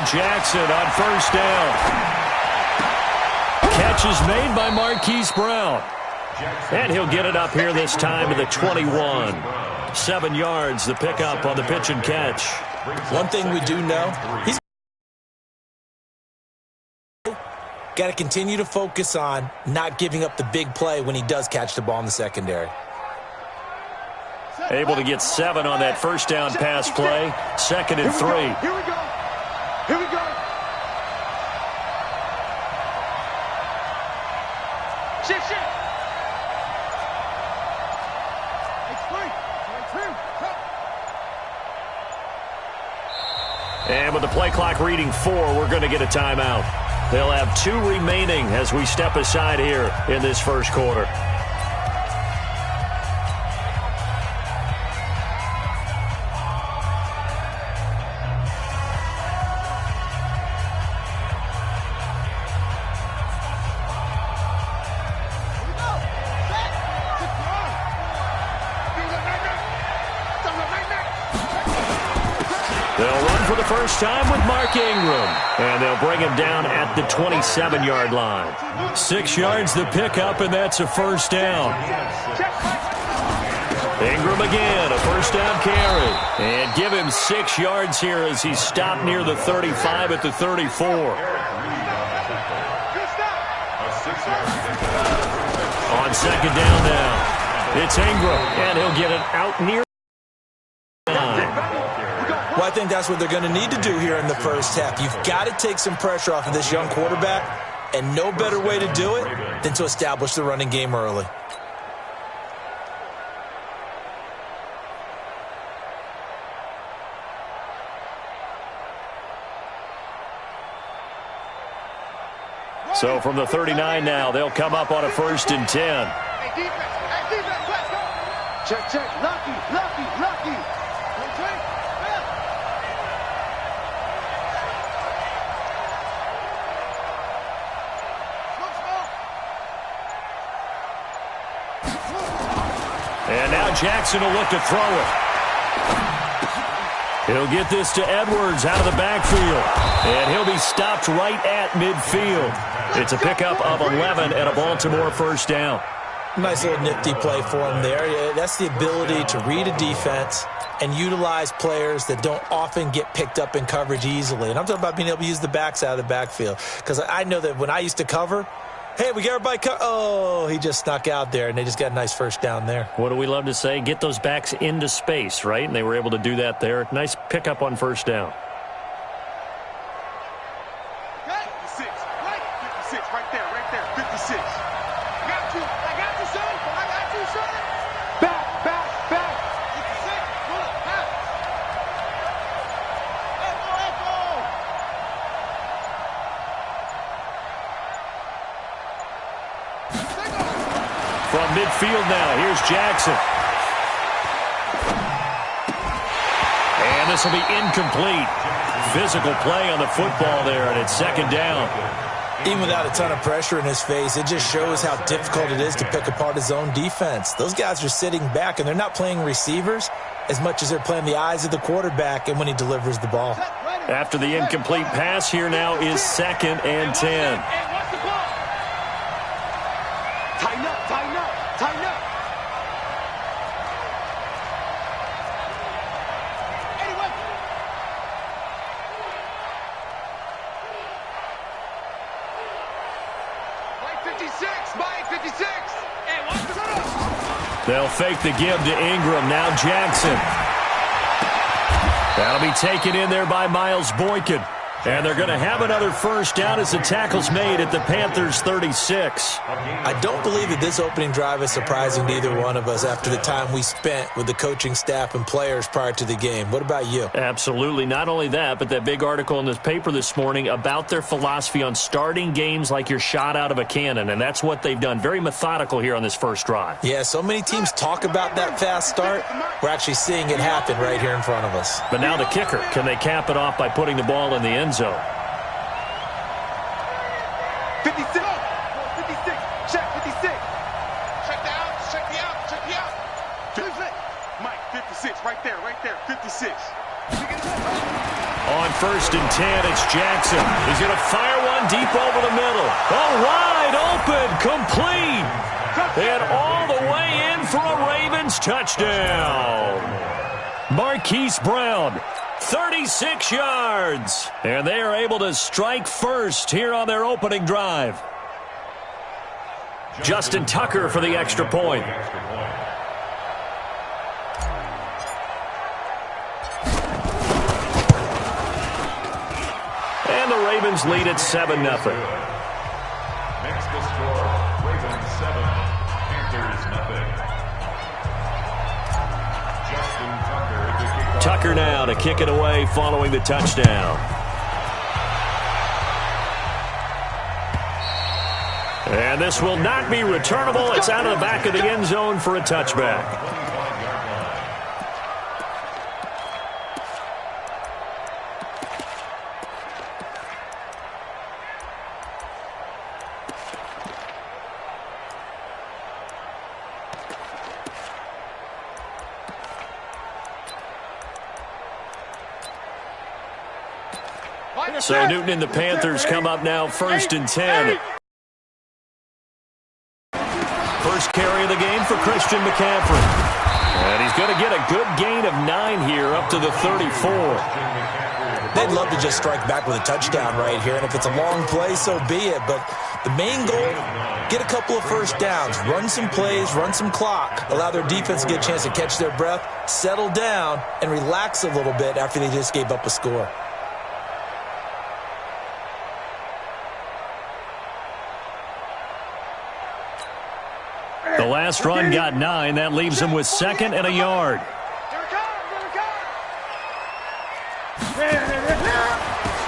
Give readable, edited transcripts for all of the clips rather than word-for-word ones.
Jackson on first down. Catch is made by Marquise Brown. And he'll get it up here this time to the 21. 7 yards, the pickup on the pitch and catch. One thing we do know, he's got to continue to focus on not giving up the big play when he does catch the ball in the secondary. Able to get 7 on that first down pass play. 2nd and 3. Here we go. Here we go. Shift. And with the play clock reading 4, we're going to get a timeout. They'll have 2 remaining as we step aside here in this first quarter. They'll run for the first time with Mark Ingram. And they'll bring him down at the 27-yard line. 6 yards the pickup, and that's a first down. Ingram again, a first down carry. And give him 6 yards here as he stopped near the 35 at the 34. On second down now, it's Ingram, and he'll get it out near. Well, I think that's what they're going to need to do here in the first half. You've got to take some pressure off of this young quarterback, and no better way to do it than to establish the running game early. So from the 39 now, they'll come up on a 1st and 10. Hey, defense, let's go. Check. Lucky. And now Jackson will look to throw it. He'll get this to Edwards out of the backfield. And he'll be stopped right at midfield. It's a pickup of 11 and a Baltimore first down. Nice little nifty play for him there. Yeah, that's the ability to read a defense and utilize players that don't often get picked up in coverage easily. And I'm talking about being able to use the backs out of the backfield. Because I know that when I used to cover, hey, we got everybody oh, he just snuck out there, and they just got a nice first down there. What do we love to say? Get those backs into space, right? And they were able to do that there. Nice pickup on first down. 56, right there, 56. I got you, son. Back. 56, pull up, back. From midfield now, here's Jackson. And this will be incomplete. Physical play on the football there, and it's 2nd down. Even without a ton of pressure in his face, it just shows how difficult it is to pick apart his own defense. Those guys are sitting back, and they're not playing receivers as much as they're playing the eyes of the quarterback and when he delivers the ball. After the incomplete pass, here now is 2nd and 10. Tighten up. Mike 56. Hey, watch the run. They'll fake the give to Ingram. Now Jackson. That'll be taken in there by Miles Boykin. And they're going to have another first down as the tackle's made at the Panthers' 36. I don't believe that this opening drive is surprising to either one of us after the time we spent with the coaching staff and players prior to the game. What about you? Absolutely. Not only that, but that big article in this paper this morning about their philosophy on starting games like you're shot out of a cannon, and that's what they've done. Very methodical here on this first drive. Yeah, so many teams talk about that fast start. We're actually seeing it happen right here in front of us. But now the kicker. Can they cap it off by putting the ball in the end zone? 56. 56. Check 56. Check the out. Check the out. Check the out. 56. Mike, 56. Right there. 56. On 1st and 10, it's Jackson. He's going to fire one deep over the middle. Oh, wide open, complete. And all the way in for a Ravens touchdown. Marquise Brown, 36 yards. And they are able to strike first here on their opening drive. Justin Tucker for the extra point. And the Ravens lead at 7-0. Next to score, Ravens 7, Panthers nothing. Justin Tucker to kick off. Tucker now to kick it away following the touchdown. And this will not be returnable. It's out of the back of the end zone for a touchback. So Newton and the Panthers come up now 1st and 10. First carry of the game for Christian McCaffrey. And he's going to get a good gain of 9 here up to the 34. They'd love to just strike back with a touchdown right here, and if it's a long play, so be it. But the main goal, get a couple of first downs, run some plays, run some clock, allow their defense to get a chance to catch their breath, settle down, and relax a little bit after they just gave up a score. The last run got 9. That leaves him with 2nd and a yard.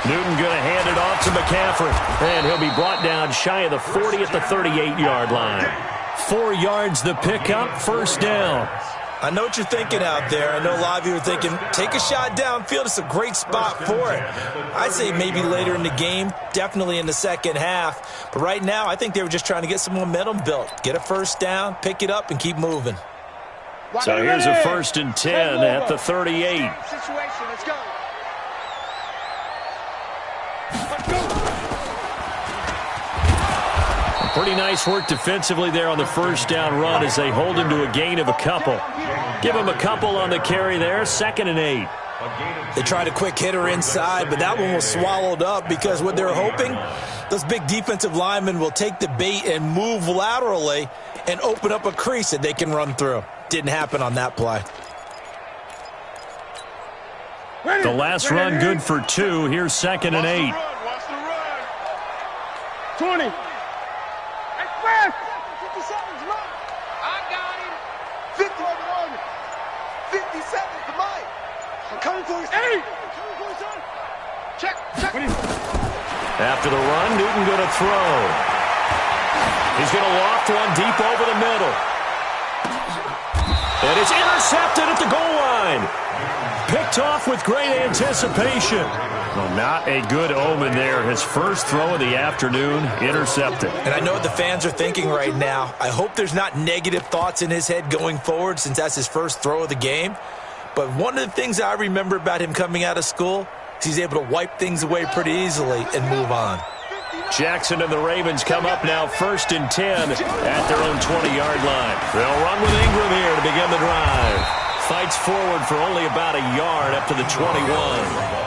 Newton going to hand it off to McCaffrey. And he'll be brought down shy of the 40 at the 38-yard line. 4 yards the pickup, 1st down. I know what you're thinking out there. I know a lot of you are thinking, take a shot downfield. It's a great spot for it. I'd say maybe later in the game, definitely in the second half. But right now, I think they were just trying to get some momentum built. Get a first down, pick it up, and keep moving. So here's a 1st and 10 at the 38. Situation, let's go. Pretty nice work defensively there on the first down run as they hold him to a gain of a couple. Give him a couple on the carry there, 2nd and 8. They tried a quick hitter inside, but that one was swallowed up because what they're hoping, those big defensive linemen will take the bait and move laterally and open up a crease that they can run through. Didn't happen on that play. The last run good for 2. Here's 2nd and 8. Watch the run. 20. 50 seconds, run. I got him. 50 on it. 50 seconds to Mike. I'm coming for you. 8. Check. After the run, Newton going to throw. He's going to loft one deep over the middle. And it's intercepted at the goal line. Picked off with great anticipation. Well, not a good omen there. His first throw of the afternoon, intercepted. And I know what the fans are thinking right now. I hope there's not negative thoughts in his head going forward since that's his first throw of the game. But one of the things I remember about him coming out of school is he's able to wipe things away pretty easily and move on. Jackson and the Ravens come up now 1st and 10 at their own 20-yard line. They'll run with Ingram here to begin the drive. Fights forward for only about a yard up to the 21.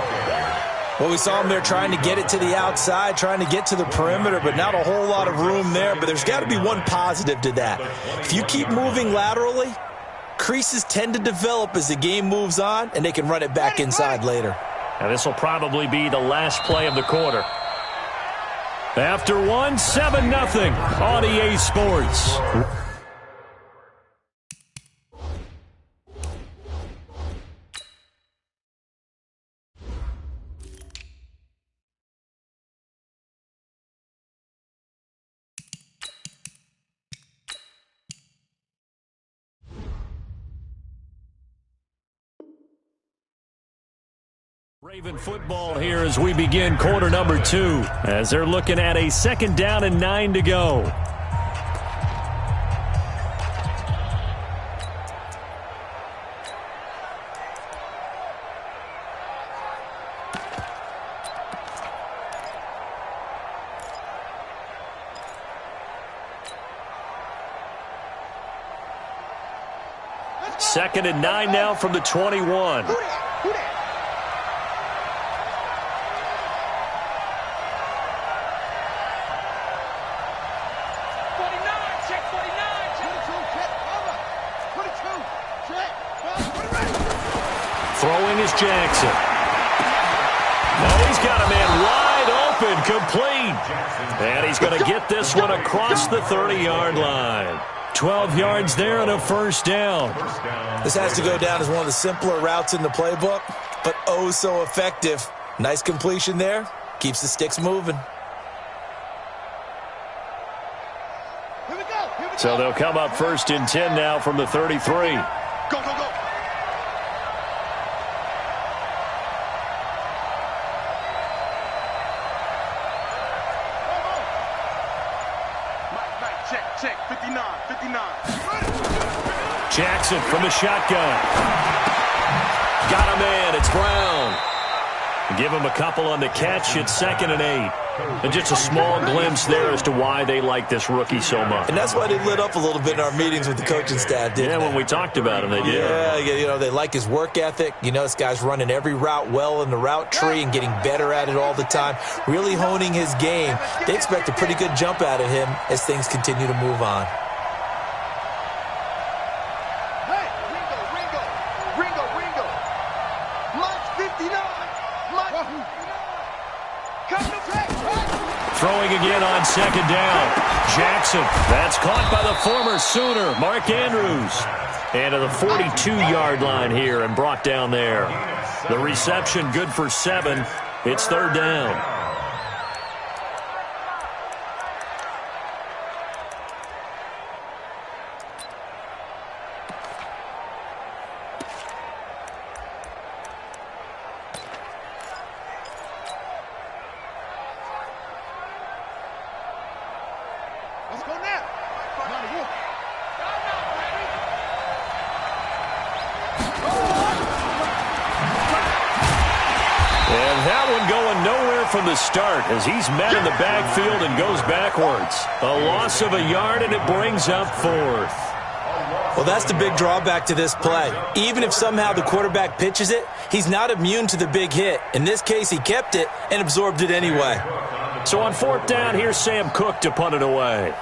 Well, we saw him there trying to get it to the outside, trying to get to the perimeter, but not a whole lot of room there. But there's got to be one positive to that. If you keep moving laterally, creases tend to develop as the game moves on, and they can run it back inside later. And this will probably be the last play of the quarter. After 7-0 on EA Sports. Raven football here as we begin quarter number 2, as they're looking at a 2nd down and 9 to go. 2nd and 9 now from the 21. Who that? Throwing is Jackson. Oh, he's got a man wide open, complete. And he's going to get this one across the 30-yard line. 12 yards there and a first down. This has to go down as one of the simpler routes in the playbook, but oh so effective. Nice completion there. Keeps the sticks moving. So they'll come up 1st and 10 now from the 33. Go, go, go. Check, 59. Jackson from the shotgun. Got a man. It's Brown. Give him a couple on the catch. It's 2nd and 8. And just a small glimpse there as to why they like this rookie so much. And that's why they lit up a little bit in our meetings with the coaching staff, didn't they? When we talked about him, they did. Yeah, they like his work ethic. This guy's running every route well in the route tree and getting better at it all the time, really honing his game. They expect a pretty good jump out of him as things continue to move on. Hey, Ringo. Mike's 59. Come to play. Throwing again on 2nd down. Jackson. That's caught by the former Sooner, Mark Andrews. And to the 42-yard line here and brought down there. The reception good for 7. It's 3rd down. Let's go now. And that one going nowhere from the start as he's met in the backfield and goes backwards. A loss of a yard, and it brings up 4th. Well, that's the big drawback to this play. Even if somehow the quarterback pitches it, he's not immune to the big hit. In this case, he kept it and absorbed it anyway. So on 4th down, here's Sam Cook to punt it away.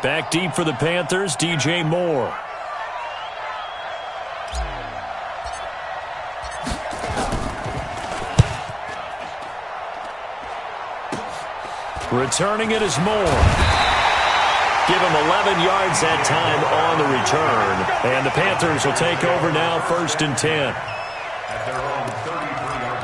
Back deep for the Panthers, DJ Moore. Returning it is Moore. Give him 11 yards that time on the return. And the Panthers will take over now, 1st and 10. At their own 33-yard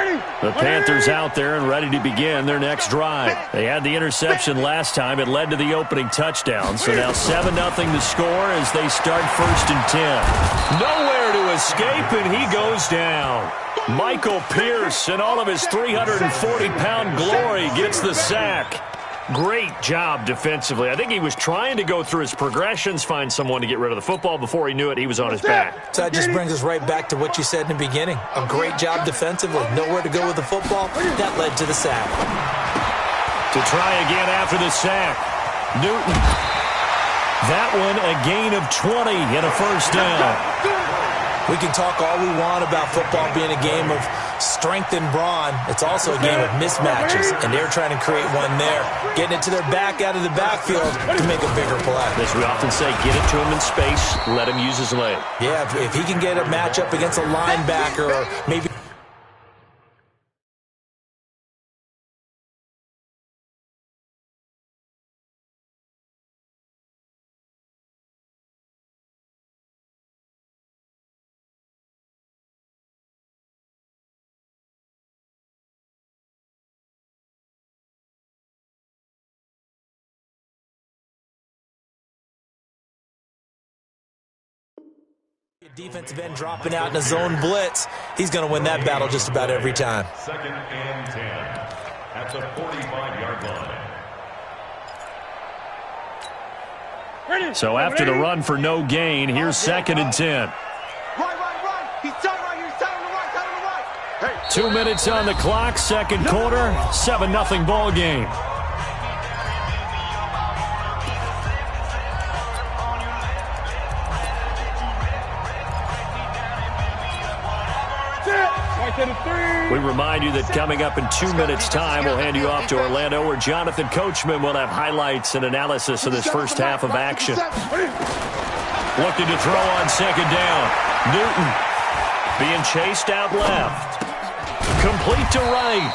line. The Panthers out there and ready to begin their next drive. They had the interception last time. It led to the opening touchdown. So now 7-0 the score as they start 1st and 10. Nowhere to escape, and he goes down. Michael Pierce, in all of his 340-pound glory, gets the sack. Great job defensively. I think he was trying to go through his progressions, find someone to get rid of the football. Before he knew it, he was on his back. So that just brings us right back to what you said in the beginning. A great job defensively. Nowhere to go with the football. That led to the sack. To try again after the sack. Newton. That one a gain of 20 and a first down. We can talk all we want about football being a game of strength and brawn. It's also a game of mismatches, and they're trying to create one there, getting it to their back out of the backfield to make a bigger play. As we often say, get it to him in space, let him use his leg. Yeah, if he can get a matchup against a linebacker or maybe defensive end dropping out in a zone blitz, he's going to win that battle just about every time. 2nd and 10 at the 45-yard line. So after the run for no gain, here's 2nd and 10. Right. He's tight right here. He's tight on the right. Hey. 2 minutes on the clock, 2nd quarter, 7-0 ball game. We remind you that coming up in 2 minutes' time, we'll hand you off to Orlando, where Jonathan Coachman will have highlights and analysis of this first half of action. Looking to throw on second down. Newton being chased out left. Complete to right.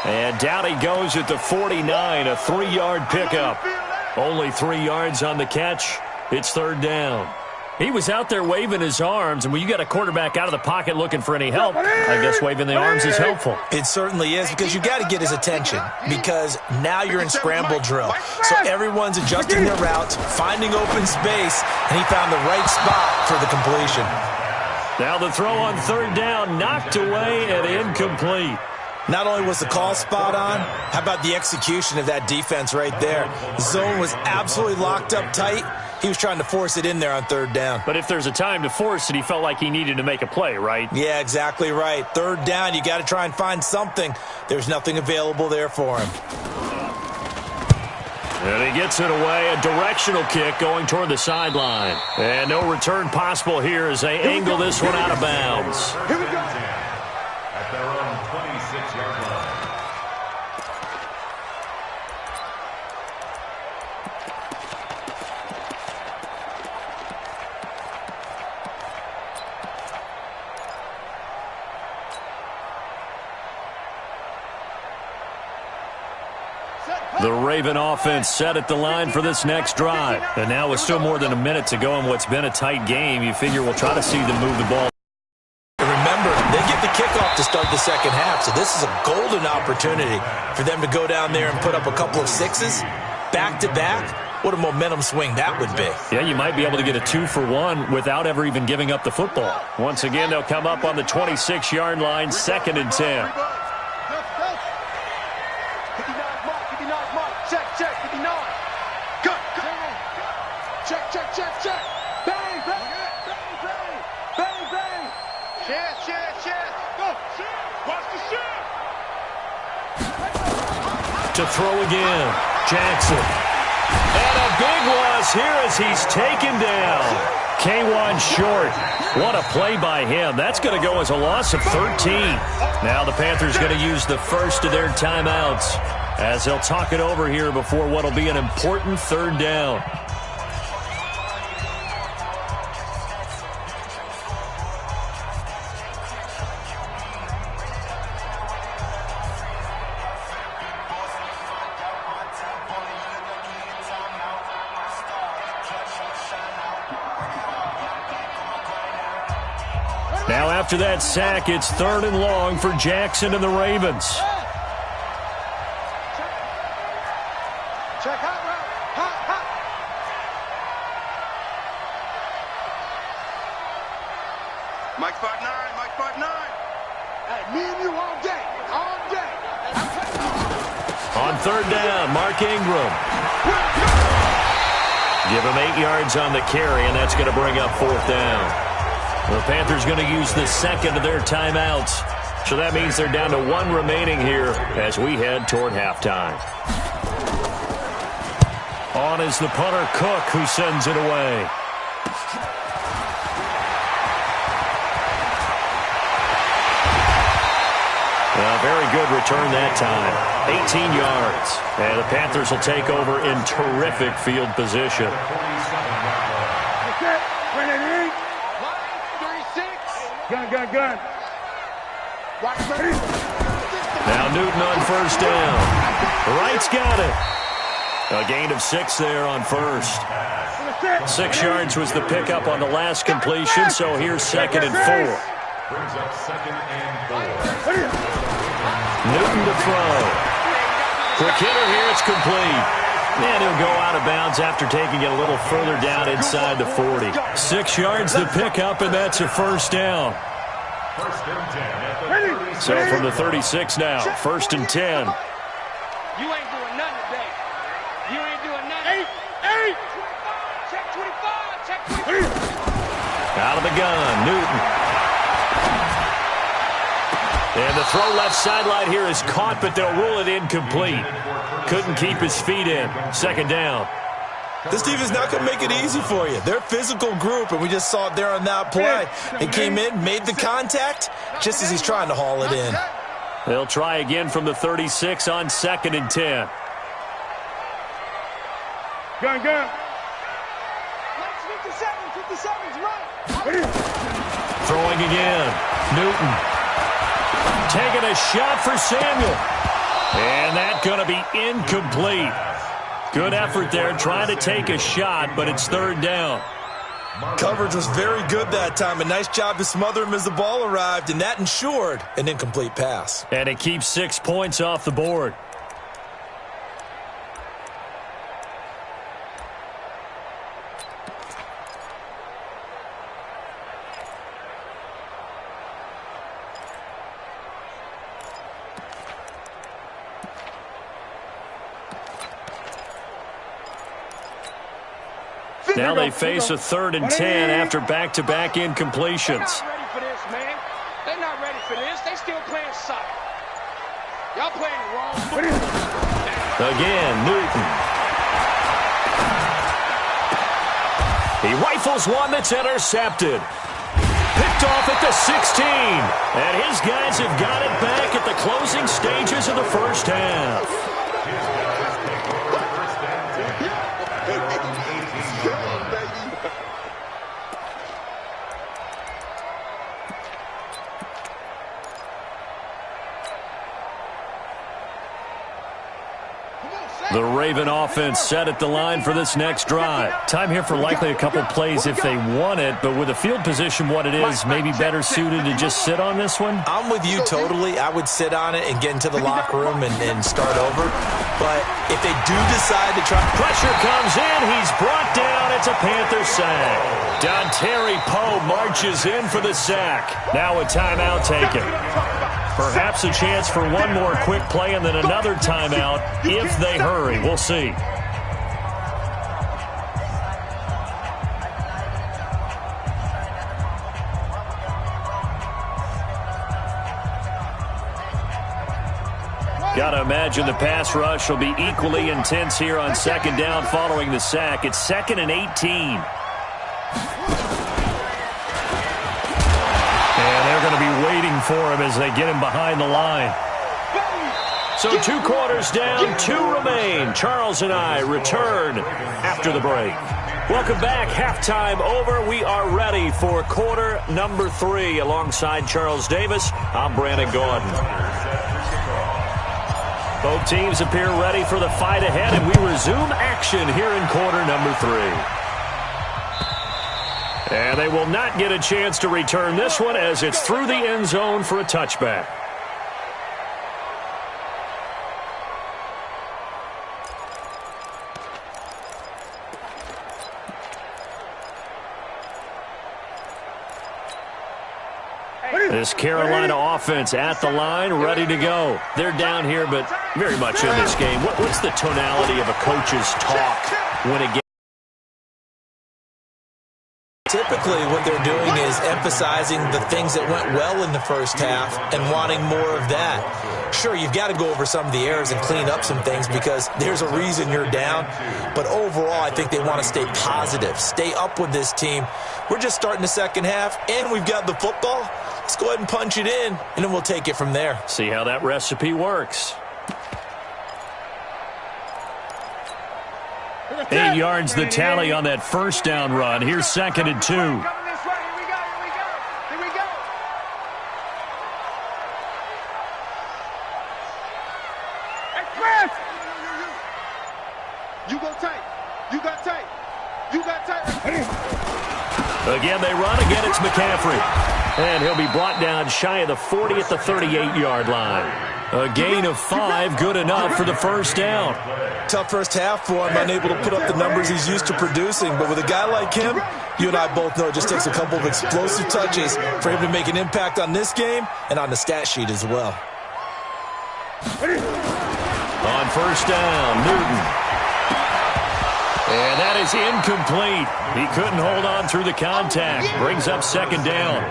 And down he goes at the 49, a 3-yard pickup. Only 3 yards on the catch. It's third down. He was out there waving his arms, and when you got a quarterback out of the pocket looking for any help, I guess waving the arms is helpful. It certainly is, because you got to get his attention, because now you're in scramble drill. So everyone's adjusting their routes, finding open space, and he found the right spot for the completion. Now the throw on third down, knocked away and incomplete. Not only was the call spot on, how about the execution of that defense right there? The zone was absolutely locked up tight. He was trying to force it in there on third down. But if there's a time to force it, he felt like he needed to make a play, right? Yeah, exactly right. Third down, you got to try and find something. There's nothing available there for him. And he gets it away, a directional kick going toward the sideline. And no return possible here as they angle this one out of bounds. Here we go. At their own 26-yard line. The Raven offense set at the line for this next drive. And now with still more than a minute to go in what's been a tight game, you figure we'll try to see them move the ball. Remember, they get the kickoff to start the second half, so this is a golden opportunity for them to go down there and put up a couple of sixes back-to-back. What a momentum swing that would be. Yeah, you might be able to get a 2-for-1 without ever even giving up the football. Once again, they'll come up on the 26-yard line, 2nd and 10. To throw again, Jackson. And a big loss here as he's taken down. K1 short. What a play by him. That's going to go as a loss of 13. Now the Panthers going to use the first of their timeouts as they'll talk it over here before what will be an important third down. Now after that sack, it's 3rd and long for Jackson and the Ravens. Check hot route. Hot. Mike 5'9", Mike 5'9". Hey, me and you all day. On third down, Mark Ingram. Give him 8 yards on the carry, and that's going to bring up 4th down. The Panthers going to use the second of their timeouts. So that means they're down to 1 remaining here as we head toward halftime. On is the punter, Cook, who sends it away. A very good return that time. 18 yards. And the Panthers will take over in terrific field position. Gun. Now Newton on first down. Wright's got it. A gain of 6 there on first. 6 yards was the pickup on the last completion, so here's 2nd and 4. Brings up 2nd and 4. Newton to throw. Quick hitter here, it's complete. And he'll go out of bounds after taking it a little further down inside the 40. 6 yards the pickup, and that's a first down. So from the 36 now, 1st and 10. You ain't doing nothing today. You ain't doing nothing. 8. Check 25. Check 25. Out of the gun, Newton. And the throw left sideline here is caught, but they'll rule it incomplete. Couldn't keep his feet in. 2nd down. This team is not going to make it easy for you. They're a physical group, and we just saw it there on that play. He came in, made the contact, just as he's trying to haul it in. They'll try again from the 36 on 2nd and 10. Gun. 57's right. Throwing again. Newton. Taking a shot for Samuel. And that's going to be incomplete. Good effort there trying to take a shot, but it's 3rd down. Coverage was very good that time. A nice job to smother him as the ball arrived, and that ensured an incomplete pass. And it keeps 6 points off the board. Now they face a 3rd and 10 after back-to-back incompletions. They're not ready for this, man. They're not ready for this. They still playing soccer. Y'all playing the wrong football. Again, Newton. He rifles one that's intercepted. Picked off at the 16. And his guys have got it back at the closing stages of the first half. The Raven offense set at the line for this next drive. Time here for likely a couple plays if they want it, but with the field position what it is, maybe better suited to just sit on this one? I'm with you totally. I would sit on it and get into the locker room and start over. But if they do decide to try... Pressure comes in. He's brought down. It's a Panther sack. Dontari Poe marches in for the sack. Now a timeout taken. Perhaps a chance for one more quick play and then another timeout if they hurry. We'll see. Got to imagine the pass rush will be equally intense here on 2nd down following the sack. It's 2nd and 18. And they're going to be waiting for him as they get him behind the line. So 2 quarters down, 2 remain. Charles and I return after the break. Welcome back. Halftime over. We are ready for quarter number 3. Alongside Charles Davis, I'm Brandon Gordon. Both teams appear ready for the fight ahead, and we resume action here in quarter number 3. And they will not get a chance to return this one as it's through the end zone for a touchback. This Carolina offense at the line, ready to go. They're down here, but very much in this game. What's the tonality of a coach's talk when it gets... Typically, what they're doing is emphasizing the things that went well in the first half and wanting more of that. Sure, you've got to go over some of the errors and clean up some things because there's a reason you're down. But overall, I think they want to stay positive, stay up with this team. We're just starting the second half, and we've got the football. Let's go ahead and punch it in, and then we'll take it from there. See how that recipe works. 8 yards the tally on that first down run. Here's 2nd and 2. Here we go. Hey, press! You go tight. You got tight. You got tight. Again, they run. Again, it's McCaffrey. And he'll be brought down shy of the 40 at the 38-yard line. A gain of 5, good enough for the first down. Tough first half for him, unable to put up the numbers he's used to producing. But with a guy like him, you and I both know it just takes a couple of explosive touches for him to make an impact on this game and on the stat sheet as well. On first down, Newton. And that is incomplete. He couldn't hold on through the contact. Brings up 2nd down.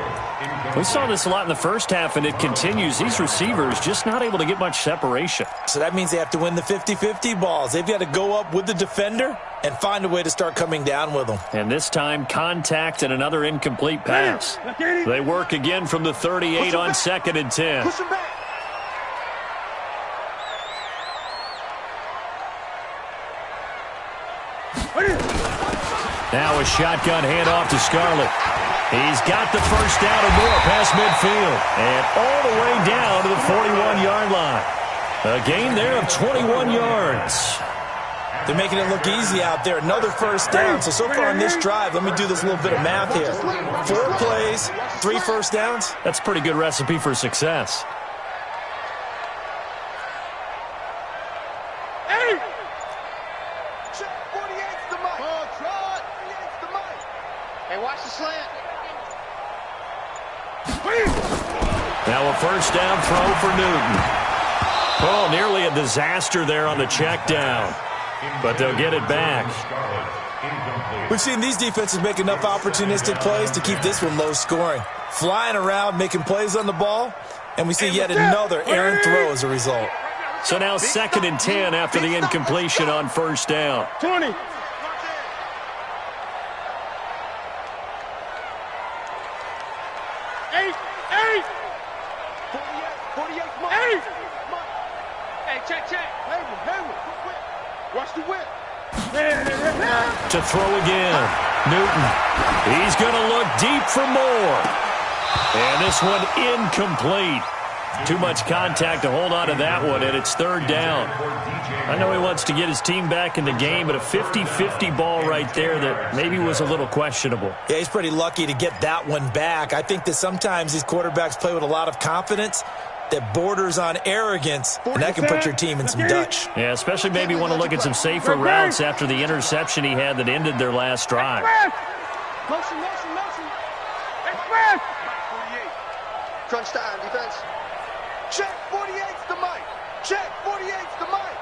We saw this a lot in the first half, and it continues. These receivers just not able to get much separation. So that means they have to win the 50-50 balls. They've got to go up with the defender and find a way to start coming down with them. And this time, contact and another incomplete pass. They work again from the 38 on 2nd and 10. Push him back. Now a shotgun handoff to Scarlett. He's got the first down and more past midfield. And all the way down to the 41-yard line. A gain there of 21 yards. They're making it look easy out there. Another first down. So far on this drive, let me do this little bit of math here. 4 plays, 3 first downs. That's a pretty good recipe for success. Now a first down throw for Newton. Oh, nearly a disaster there on the check down. But they'll get it back. We've seen these defenses make enough opportunistic plays to keep this one low scoring. Flying around, making plays on the ball, and we see yet another errant throw as a result. So now 2nd and 10 after the incompletion on first down. 20. Watch the whip. To throw again. Newton. He's going to look deep for more. And this one incomplete. Too much contact to hold on to that one, and it's 3rd down. I know he wants to get his team back in the game, but a 50-50 ball right there that maybe was a little questionable. Yeah, he's pretty lucky to get that one back. I think that sometimes these quarterbacks play with a lot of confidence that borders on arrogance, and that can put your team in some Dutch. Yeah, especially maybe want to look at some safer routes after the interception he had that ended their last drive. Motion. Express. 48. Crunch time, defense. Check, 48's the mic. Check, 48's the mic.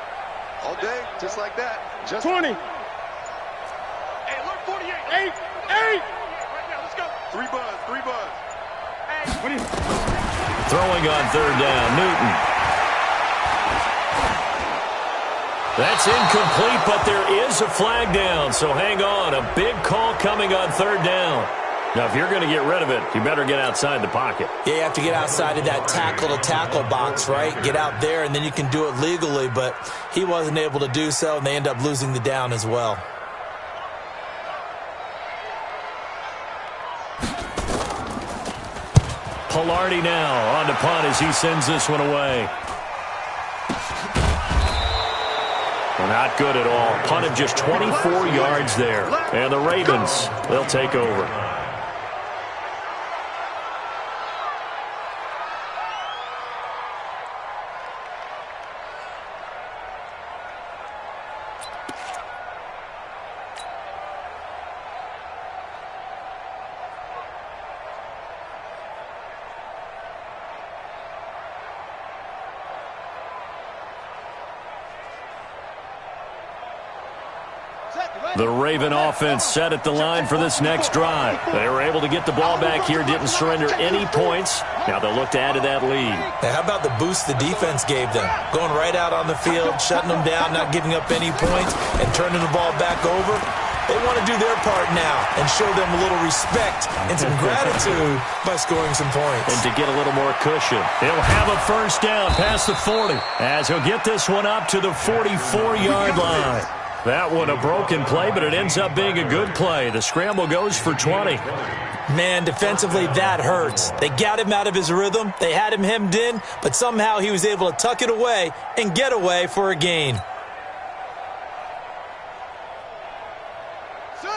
All day, just like that. Just 20. Hey, look, 48. 8. Right now, let's go. 3 buzz. Hey. Throwing on 3rd down, Newton. That's incomplete, but there is a flag down, so hang on. A big call coming on 3rd down. Now, if you're going to get rid of it, you better get outside the pocket. Yeah, you have to get outside of that tackle-to-tackle box, right? Get out there, and then you can do it legally, but he wasn't able to do so, and they end up losing the down as well. Pilardi now on the punt as he sends this one away. Well, not good at all. Punted just 24 yards there. And the Ravens, they'll take over. The Raven offense set at the line for this next drive. They were able to get the ball back here, didn't surrender any points. Now they'll look to add to that lead. Now, how about the boost the defense gave them? Going right out on the field, shutting them down, not giving up any points, and turning the ball back over. They want to do their part now and show them a little respect and some gratitude by scoring some points. And to get a little more cushion. He'll have a first down past the 40 as he'll get this one up to the 44-yard line. That one a broken play, but it ends up being a good play. The scramble goes for 20. Man, defensively, that hurts. They got him out of his rhythm. They had him hemmed in, but somehow he was able to tuck it away and get away for a gain.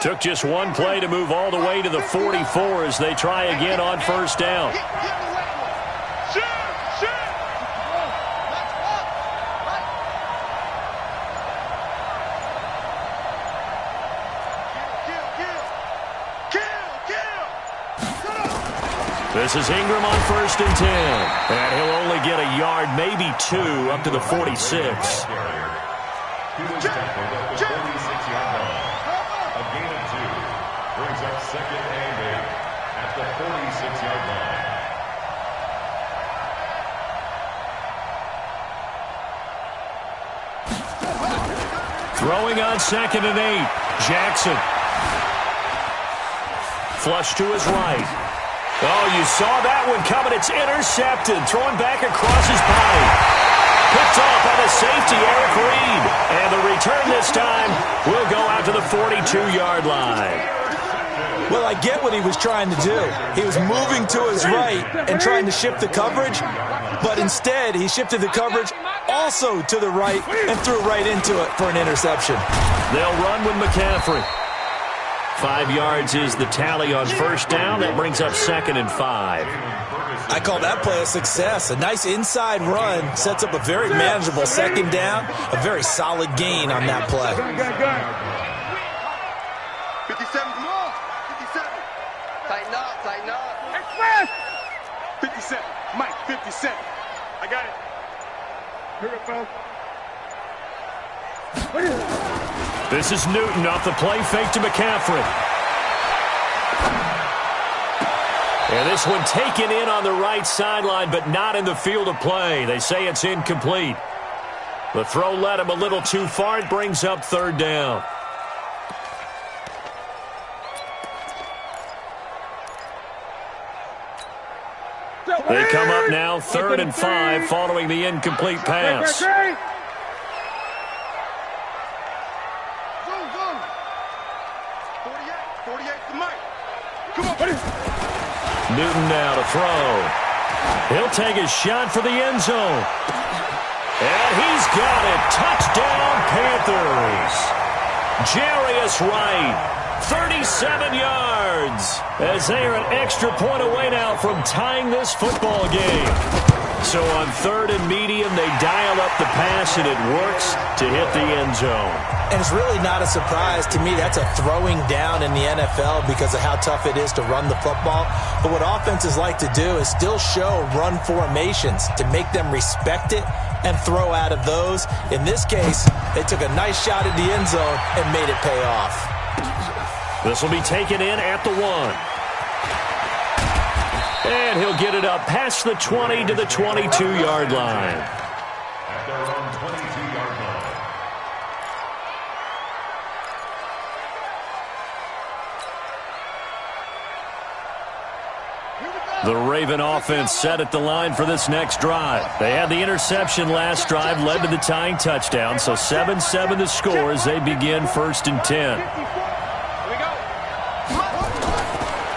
Took just one play to move all the way to the 44 as they try again on first down. This is Ingram on 1st and 10. And he'll only get a yard, maybe 2, up to the 46. A gain of 2 brings up 2nd and 8 at the 46-yard line. Throwing on 2nd and 8. Jackson. Flush to his right. Oh, you saw that one coming. It's intercepted. Throwing back across his body. Picked off by the safety, Eric Reed. And the return this time will go out to the 42-yard line. Well, I get what he was trying to do. He was moving to his right and trying to shift the coverage, but instead he shifted the coverage also to the right and threw right into it for an interception. They'll run with McCaffrey. 5 yards is the tally on first down. That brings up 2nd and 5. I call that play a success. A nice inside run sets up a very manageable 2nd down. A very solid gain on that play. 57 more. 57. Tighten up, tighten up. Express! 57. Mike, 57. I got it. Here it goes. This is Newton off the play fake to McCaffrey. And this one taken in on the right sideline, but not in the field of play. They say it's incomplete. The throw led him a little too far. It brings up 3rd down. They come up now 3rd and 5 following the incomplete pass. Zoom. Newton now to throw. He'll take his shot for the end zone. And he's got it. Touchdown, Panthers. Jarius Wright, 37 yards. As they are an extra point away now from tying this football game. So on 3rd and medium, they dial up the pass, and it works to hit the end zone. And it's really not a surprise to me. That's a throwing down in the NFL because of how tough it is to run the football. But what offenses like to do is still show run formations to make them respect it and throw out of those. In this case, they took a nice shot at the end zone and made it pay off. This will be taken in at the 1. And he'll get it up past the 20 to the 22-yard line. At their own 22-yard line. The Raven offense set at the line for this next drive. They had the interception last drive, led to the tying touchdown, so 7-7 the score as they begin 1st and 10.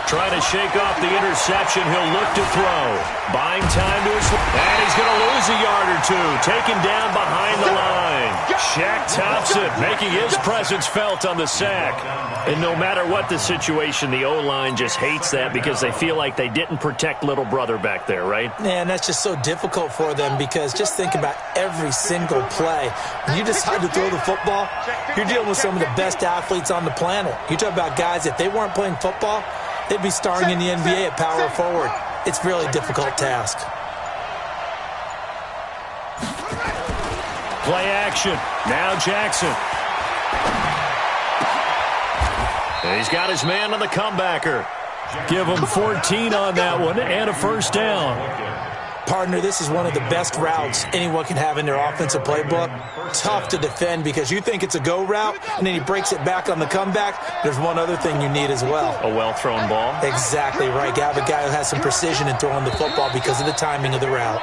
Trying to shake off the interception. He'll look to throw. Buying time to his... And he's going to lose a yard or two. Taken down behind the line. Shaq Thompson making his presence felt on the sack. And no matter what the situation, the O-line just hates that because they feel like they didn't protect little brother back there, right? Man, that's just so difficult for them because just think about every single play. When you decide to throw the football, you're dealing with some of the best athletes on the planet. You talk about guys, if they weren't playing football, they'd be starring in the NBA at power forward. It's a really difficult task. Play action. Now Jackson. And he's got his man on the comebacker. Give him 14 on that one and a 1st down. Partner, this is one of the best routes anyone can have in their offensive playbook. Tough to defend because you think it's a go route, and then he breaks it back on the comeback. There's one other thing you need as well. A well-thrown ball? Exactly right. You have a guy who has some precision in throwing the football because of the timing of the route.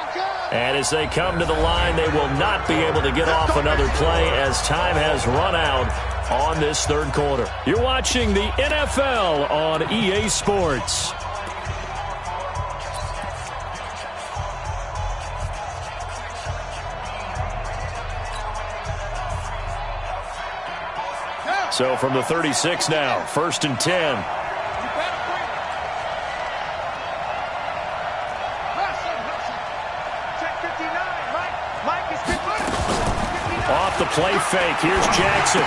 And as they come to the line, they will not be able to get off another play as time has run out on this 3rd quarter. You're watching the NFL on EA Sports. So from the 36 now, 1st and 10. Off the play fake, here's Jackson.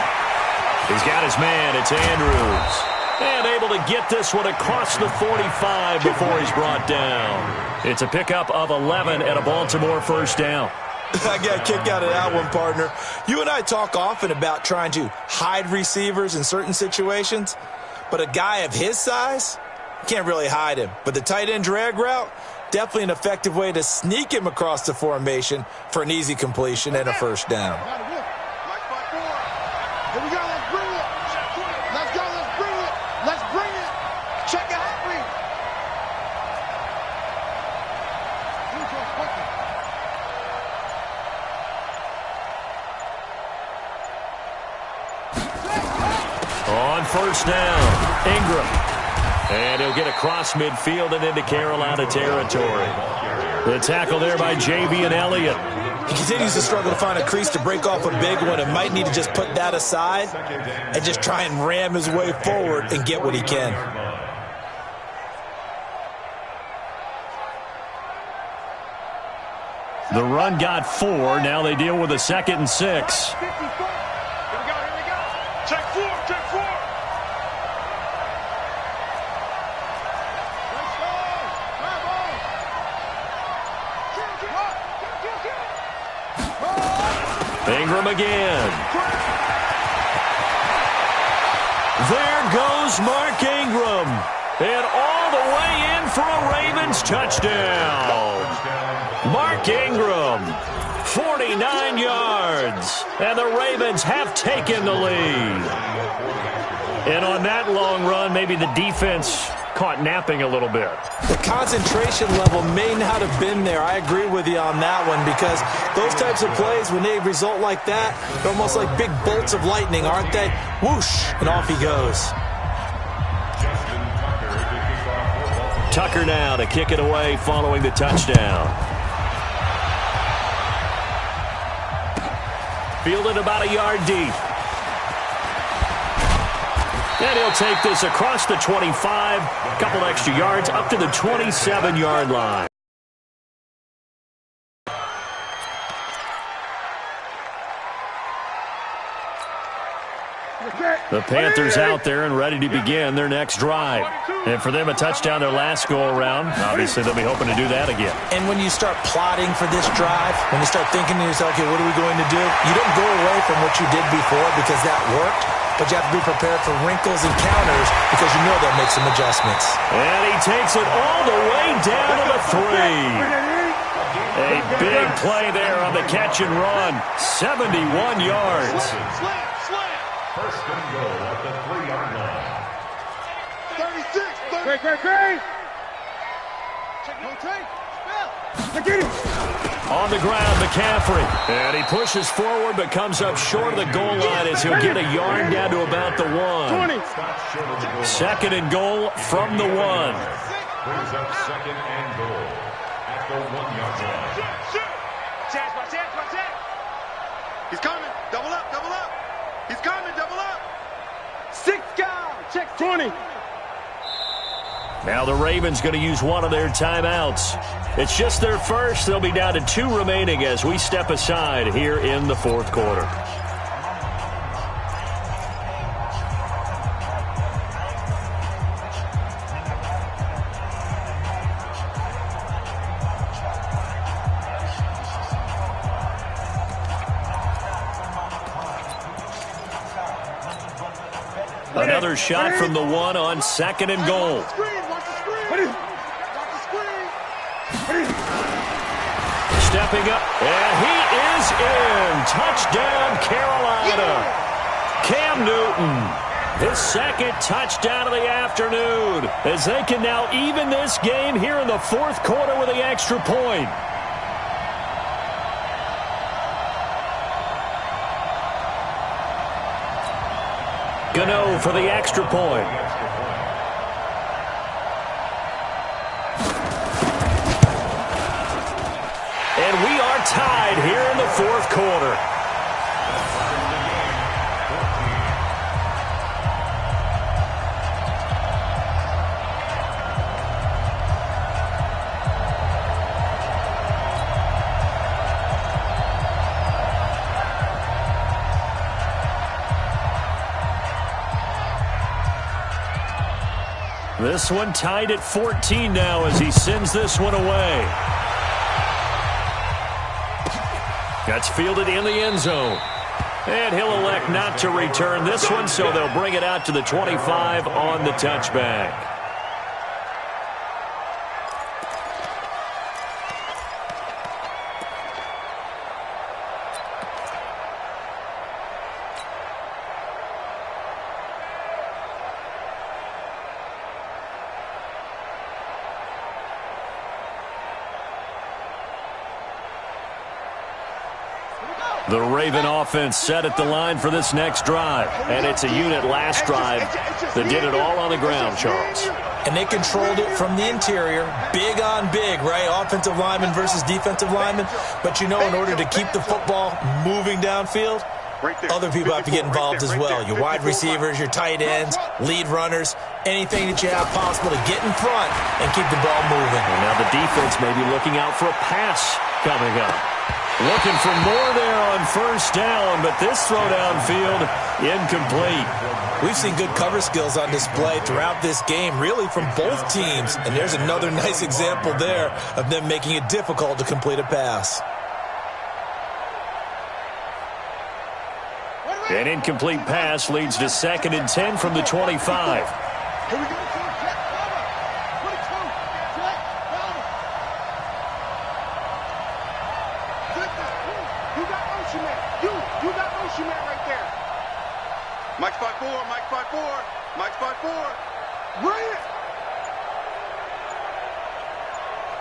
He's got his man, it's Andrews. And able to get this one across the 45 before he's brought down. It's a pickup of 11 and a Baltimore 1st down. I got a kick out of that one, partner. You and I talk often about trying to hide receivers in certain situations, but a guy of his size, can't really hide him. But the tight end drag route, definitely an effective way to sneak him across the formation for an easy completion and a 1st down. On first down, Ingram. And he'll get across midfield and into Carolina territory. The tackle there by J.V. and Elliott. He continues to struggle to find a crease to break off a big one and might need to just put that aside and just try and ram his way forward and get what he can. The run got 4. Now they deal with a 2nd and 6. Here we go. Check 4, check 4. Let's go. Come on. Ingram again. There goes Mark Ingram. And all the way in for a Ravens touchdown. Mark Ingram, 49 yards. And the Ravens have taken the lead. And on that long run, maybe the defense caught napping a little bit. The concentration level may not have been there. I agree with you on that one because those types of plays, when they result like that, they're almost like big bolts of lightning, aren't they? Whoosh, and off he goes. Tucker now to kick it away following the touchdown. Fielded about a yard deep. And he'll take this across the 25, a couple extra yards, up to the 27-yard line. The Panthers out there and ready to begin their next drive. And for them, a touchdown their last go-around. Obviously, they'll be hoping to do that again. And when you start plotting for this drive, when you start thinking to yourself, okay, what are we going to do? You don't go away from what you did before because that worked, but you have to be prepared for wrinkles and counters because you know they'll make some adjustments. And he takes it all the way down to the 3. A big play there on the catch and run. 71 yards. First and goal at the 3-yard line. 36. Great. Take it. On the ground, McCaffrey. And he pushes forward but comes up short of the goal line as he'll get a yard down to about the 1. 20. Second and goal from the 1. Brings up second and goal at the 1-yard line. Chance. He's coming. Double up. He's coming. Double up. 6 guys. Check 20. Now the Ravens going to use one of their timeouts. It's just their first. They'll be down to 2 remaining as we step aside here in the 4th quarter. Another shot from the 1 on 2nd and goal. Watch the screen. Stepping up, and he is in. Touchdown, Carolina. Cam Newton, his 2nd touchdown of the afternoon, as they can now even this game here in the 4th quarter with the extra point. Gano for the extra point. And we are tied here in the 4th quarter. This one tied at 14 now as he sends this one away. That's fielded in the end zone. And he'll elect not to return this one, so they'll bring it out to the 25 on the touchback. Here we go. The Raven offense set at the line for this next drive. And it's a unit last drive that did it all on the ground, Charles. And they controlled it from the interior, big on big, right? Offensive lineman versus defensive lineman. But, you know, in order to keep the football moving downfield, other people have to get involved as well. Your wide receivers, your tight ends, lead runners, anything that you have possible to get in front and keep the ball moving. And now the defense may be looking out for a pass coming up. Looking for more there on first down, but this throw downfield incomplete. We've seen good cover skills on display throughout this game, really from both teams. And there's another nice example there of them making it difficult to complete a pass. An incomplete pass leads to 2nd and 10 from the 25. Here we go. Mike's 5-4, Mike's 5-4, Mike's 5-4. Bring it!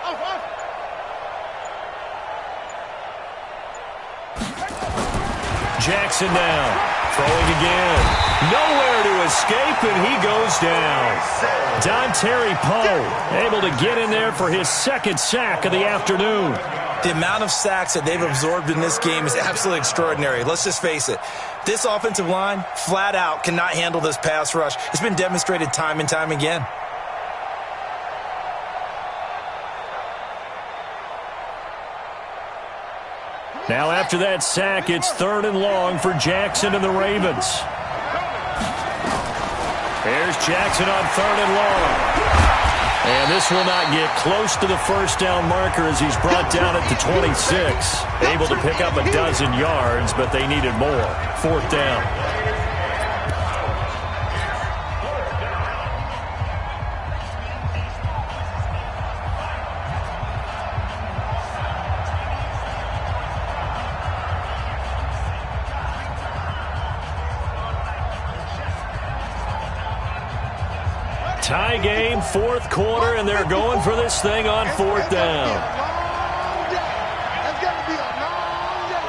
Off. Jackson now. Throwing again. Nowhere to escape, and he goes down. Dontari Poe able to get in there for his 2nd sack of the afternoon. The amount of sacks that they've absorbed in this game is absolutely extraordinary. Let's just face it. This offensive line, flat out, cannot handle this pass rush. It's been demonstrated time and time again. Now after that sack, it's 3rd and long for Jackson and the Ravens. Here's Jackson on 3rd and long. And this will not get close to the first down marker as he's brought down at the 26. Able to pick up a dozen yards, but they needed more. 4th down. Tie game, 4th quarter, and they're going for this thing on 4th down. That's got to be a long day.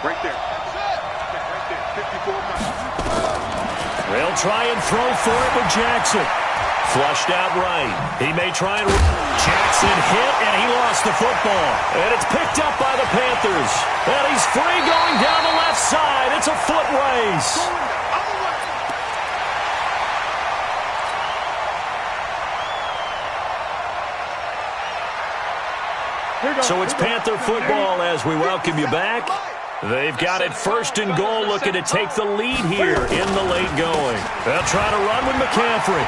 Right there. Right there. 54 miles. They'll try and throw for it with Jackson. Flushed out right. He may try and... Jackson hit, and he lost the football. And it's picked up by the Panthers. And he's free going down the left side. It's a foot race. So it's Panther football as we welcome you back. They've got it 1st and goal, looking to take the lead here in the late going. They'll try to run with McCaffrey.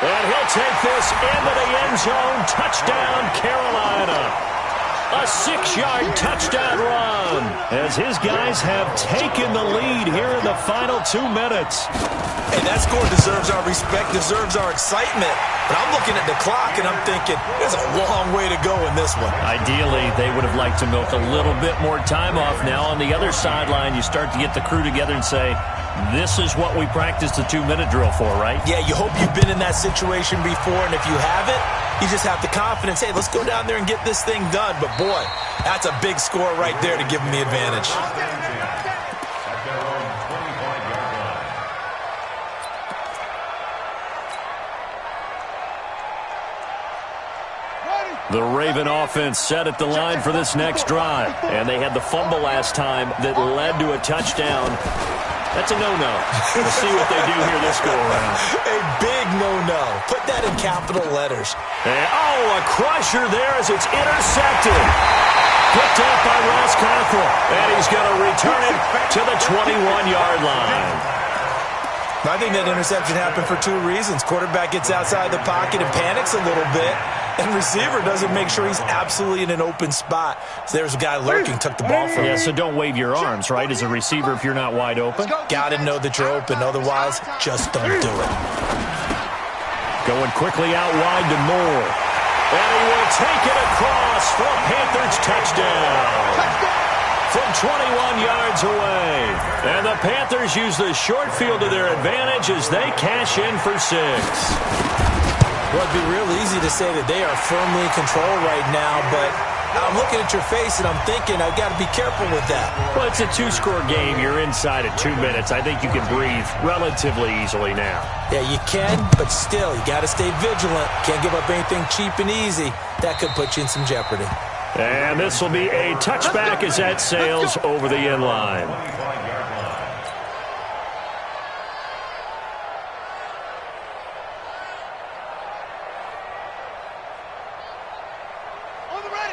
And he'll take this into the end zone. Touchdown, Carolina. A 6-yard touchdown run as his guys have taken the lead here in the final 2 minutes. Hey, that score deserves our respect, deserves our excitement. But I'm looking at the clock, and I'm thinking, there's a long way to go in this one. Ideally, they would have liked to milk a little bit more time off. Now on the other sideline, you start to get the crew together and say, this is what we practiced the 2-minute drill for, right? Yeah, you hope you've been in that situation before, and if you haven't, you just have the confidence, hey, let's go down there and get this thing done. But, boy, that's a big score right there to give them the advantage. The Raven offense set at the line for this next drive. And they had the fumble last time that led to a touchdown. That's a no-no. We'll see what they do here this go-around. A big no-no. Put that in capital letters. And, a crusher there as it's intercepted. Picked up by Ross Cockrell. And he's going to return it to the 21-yard line. I think that interception happened for 2 reasons. Quarterback gets outside the pocket and panics a little bit. And receiver doesn't make sure he's absolutely in an open spot. So there's a guy lurking, took the ball from him. Yeah, so don't wave your arms, right, as a receiver if you're not wide open. Got to know that you're open. Otherwise, just don't do it. Going quickly out wide to Moore. And he will take it across for a Panthers touchdown. From 21 yards away. And the Panthers use the short field to their advantage as they cash in for 6. Well, it'd be real easy to say that they are firmly in control right now, but I'm looking at your face, and I'm thinking I've got to be careful with that. Well, it's a two-score game. You're inside at 2 minutes. I think you can breathe relatively easily now. Yeah, you can, but still, you got to stay vigilant. Can't give up anything cheap and easy. That could put you in some jeopardy. And this will be a touchback as that sails over the end line.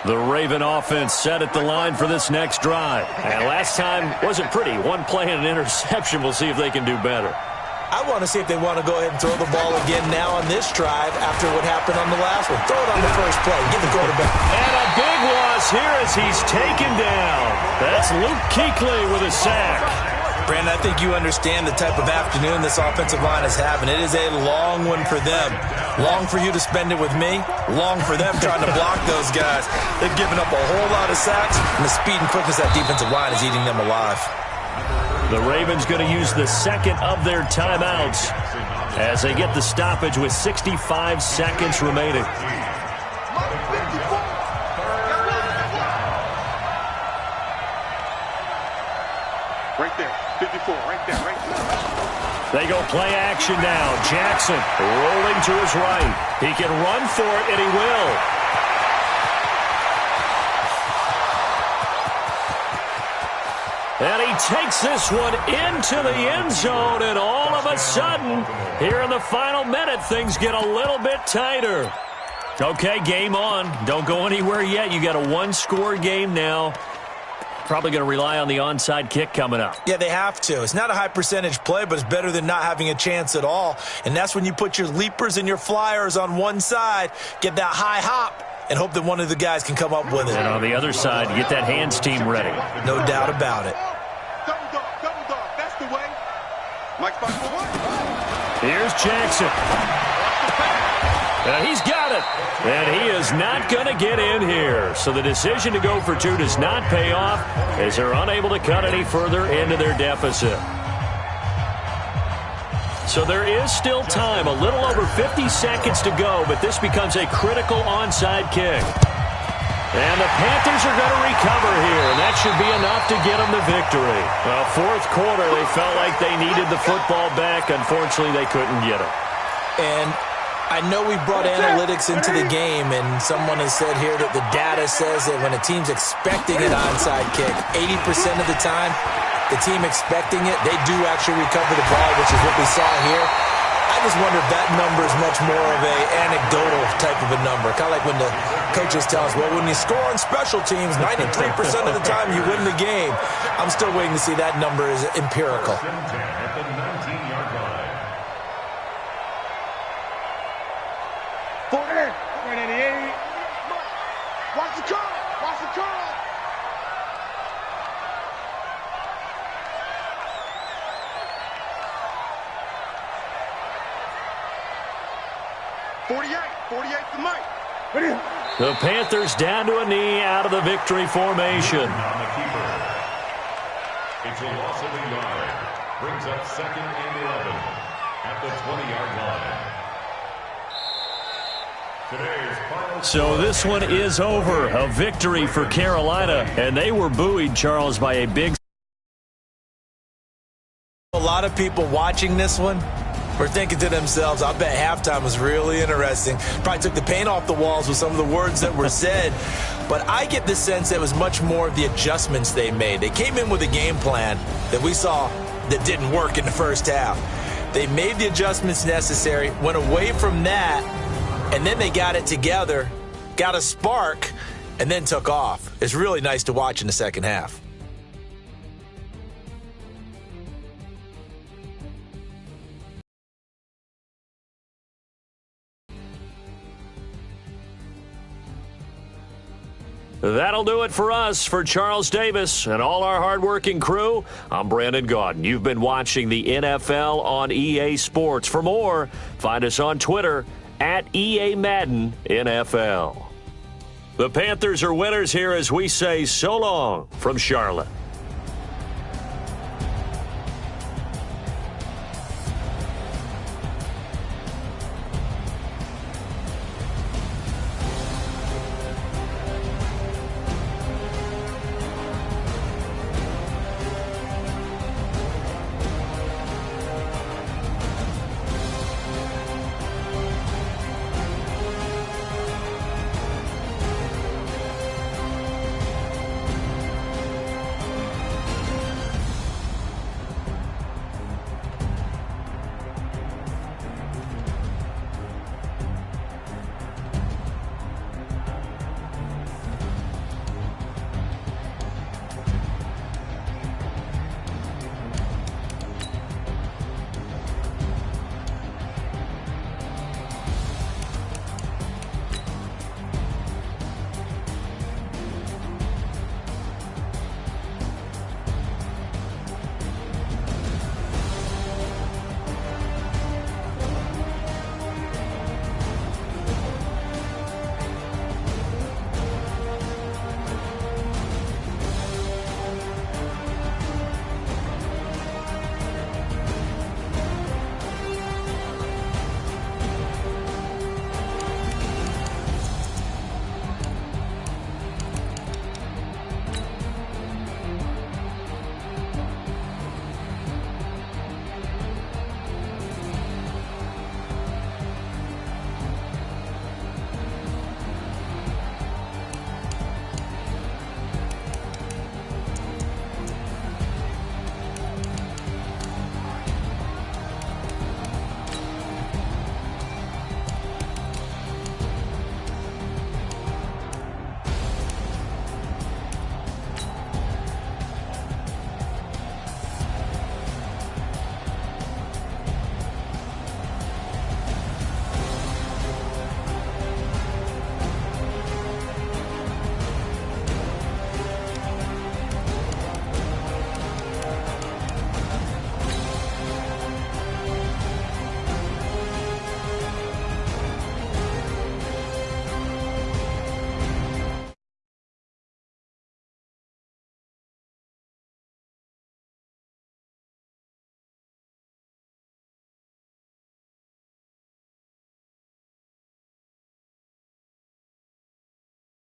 The Raven offense set at the line for this next drive. And last time wasn't pretty. One play and an interception. We'll see if they can do better. I want to see if they want to go ahead and throw the ball again now on this drive after what happened on the last one. Throw it on the first play. Get the quarterback. And a big loss here as he's taken down. That's Luke Kuechly with a sack. Brandon, I think you understand the type of afternoon this offensive line is having. It is a long one for them. Long for you to spend it with me. Long for them trying to block those guys. They've given up a whole lot of sacks, and the speed and quickness of that defensive line is eating them alive. The Ravens going to use the second of their timeouts as they get the stoppage with 65 seconds remaining. Right there, 54, right there, right there. They go play action now. Jackson rolling to his right. He can run for it, and he will. And he takes this one into the end zone, and all of a sudden, here in the final minute, things get a little bit tighter. Okay, game on. Don't go anywhere yet. You got a one-score game now. Probably going to rely on the onside kick coming up. Yeah, they have to. It's not a high percentage play, but it's better than not having a chance at all. And that's when you put your leapers and your flyers on one side, get that high hop, and hope that one of the guys can come up with it. And on the other side, get that hands team ready. No doubt about it. Double dog, that's the way. Mike, for one. Here's Jackson. He's got it. And he is not going to get in here. So the decision to go for two does not pay off as they're unable to cut any further into their deficit. So there is still time, a little over 50 seconds to go, but this becomes a critical onside kick. And the Panthers are going to recover here, and that should be enough to get them the victory. Well, fourth quarter, they felt like they needed the football back. Unfortunately, they couldn't get it. And I know we brought analytics into the game, and someone has said here that the data says that when a team's expecting an onside kick, 80% of the time, the team expecting it, they do actually recover the ball, which is what we saw here. I just wonder if that number is much more of a anecdotal type of a number. Kind of like when the coaches tell us, well, when you score on special teams, 93% of the time you win the game. I'm still waiting to see that number is empirical. At the 19-yard line. 48. 188. Watch the curl. Watch the curl. For Mike. The Panthers down to a knee out of the victory formation. On the keeper. It's a loss of a yard. Brings up 2nd and 11 at the 20-yard line. So this one is over. A victory for Carolina, and they were buoyed, Charles, by a big... A lot of people watching this one were thinking to themselves, I bet halftime was really interesting. Probably took the paint off the walls with some of the words that were said. But I get the sense that it was much more of the adjustments they made. They came in with a game plan that we saw that didn't work in the first half. They made the adjustments necessary, went away from that, and then they got it together, got a spark, and then took off. It's really nice to watch in the second half. That'll do it for us. For Charles Davis and all our hardworking crew, I'm Brandon Gaudin. You've been watching the NFL on EA Sports. For more, find us on Twitter at EA Madden NFL. The Panthers are winners here as we say so long from Charlotte.